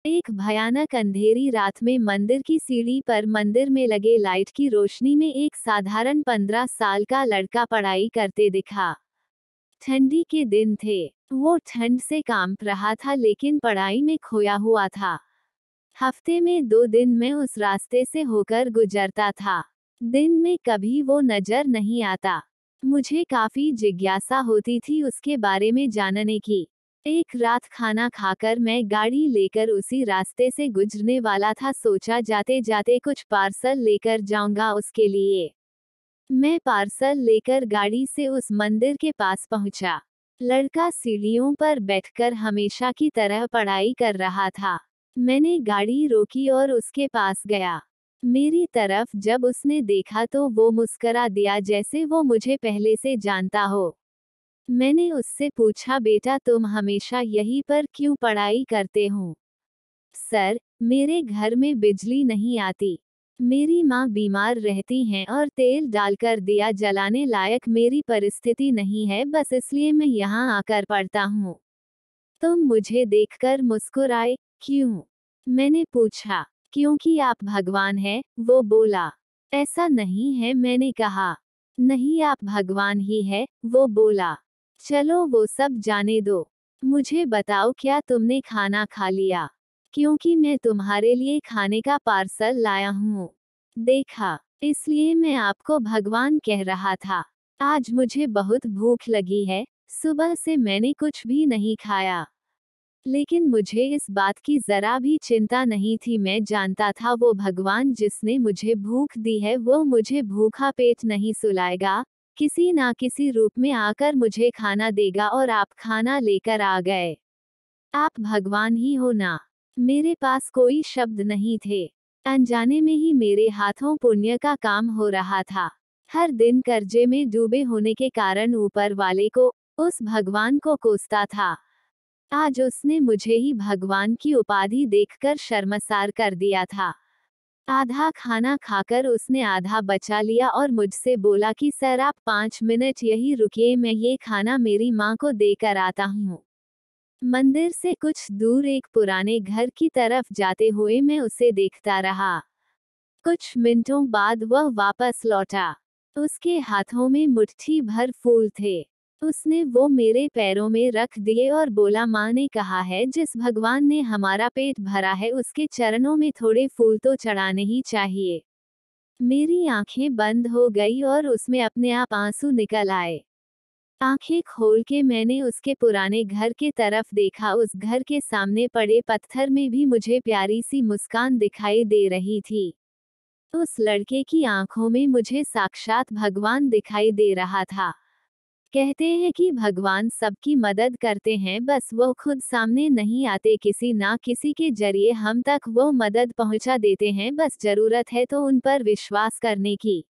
एक भयानक अंधेरी रात में मंदिर की सीढ़ी पर मंदिर में लगे लाइट की रोशनी में एक साधारण 15 साल का लड़का पढ़ाई करते दिखा। ठंडी के दिन थे। वो ठंड से कांप रहा था लेकिन पढ़ाई में खोया हुआ था। हफ्ते में 2 दिन मैं उस रास्ते से होकर गुजरता था। दिन में कभी वो नजर नहीं आता। मुझे काफी जिज्ञासा होती थी उसके बारे में जानने की। एक रात खाना खाकर मैं गाड़ी लेकर उसी रास्ते से गुजरने वाला था। सोचा जाते जाते कुछ पार्सल लेकर जाऊंगा उसके लिए। मैं पार्सल लेकर गाड़ी से उस मंदिर के पास पहुंचा। लड़का सीढ़ियों पर बैठकर हमेशा की तरह पढ़ाई कर रहा था। मैंने गाड़ी रोकी और उसके पास गया। मेरी तरफ जब उसने देखा तो वो मुस्करा दिया जैसे वो मुझे पहले से जानता हो। मैंने उससे पूछा, बेटा तुम हमेशा यहीं पर क्यों पढ़ाई करते हो? सर, मेरे घर में बिजली नहीं आती। मेरी माँ बीमार रहती हैं और तेल डालकर दिया जलाने लायक मेरी परिस्थिति नहीं है, बस इसलिए मैं यहाँ आकर पढ़ता हूँ। तुम मुझे देखकर मुस्कुराए, क्यों? मैंने पूछा। क्योंकि आप भगवान हैं, वो बोला। ऐसा नहीं है, मैंने कहा। नहीं, आप भगवान ही है, वो बोला। चलो वो सब जाने दो। मुझे बताओ, क्या तुमने खाना खा लिया? क्योंकि मैं तुम्हारे लिए खाने का पार्सल लाया हूँ। देखा, इसलिए मैं आपको भगवान कह रहा था। आज मुझे बहुत भूख लगी है, सुबह से मैंने कुछ भी नहीं खाया। लेकिन मुझे इस बात की जरा भी चिंता नहीं थी। मैं जानता था वो भगवान जिसने मुझे भूख दी है वो मुझे भूखा पेट नहीं सुलाएगा, किसी ना किसी रूप में आकर मुझे खाना देगा। और आप खाना लेकर आ गए। आप भगवान ही हो ना? मेरे पास कोई शब्द नहीं थे। अनजाने में ही मेरे हाथों पुण्य का काम हो रहा था। हर दिन कर्जे में डूबे होने के कारण ऊपर वाले को, उस भगवान को कोसता था। आज उसने मुझे ही भगवान की उपाधि देखकर शर्मसार कर दिया था। आधा खाना खाकर उसने आधा बचा लिया और मुझसे बोला कि सर आप 5 मिनट यही रुकिए, मैं ये खाना मेरी माँ को देकर आता हूँ। मंदिर से कुछ दूर एक पुराने घर की तरफ जाते हुए मैं उसे देखता रहा। कुछ मिनटों बाद वह वापस लौटा। उसके हाथों में मुट्ठी भर फूल थे। उसने वो मेरे पैरों में रख दिए और बोला, माँ ने कहा है जिस भगवान ने हमारा पेट भरा है उसके चरणों में थोड़े फूल तो चढ़ाने ही चाहिए। मेरी आंखें बंद हो गई और उसमें अपने आप आंसू निकल आए। आंखें खोल के मैंने उसके पुराने घर के तरफ देखा। उस घर के सामने पड़े पत्थर में भी मुझे प्यारी सी मुस्कान दिखाई दे रही थी। उस लड़के की आंखों में मुझे साक्षात भगवान दिखाई दे रहा था। कहते हैं कि भगवान सबकी मदद करते हैं, बस वो खुद सामने नहीं आते, किसी ना किसी के जरिए हम तक वो मदद पहुंचा देते हैं। बस जरूरत है तो उन पर विश्वास करने की।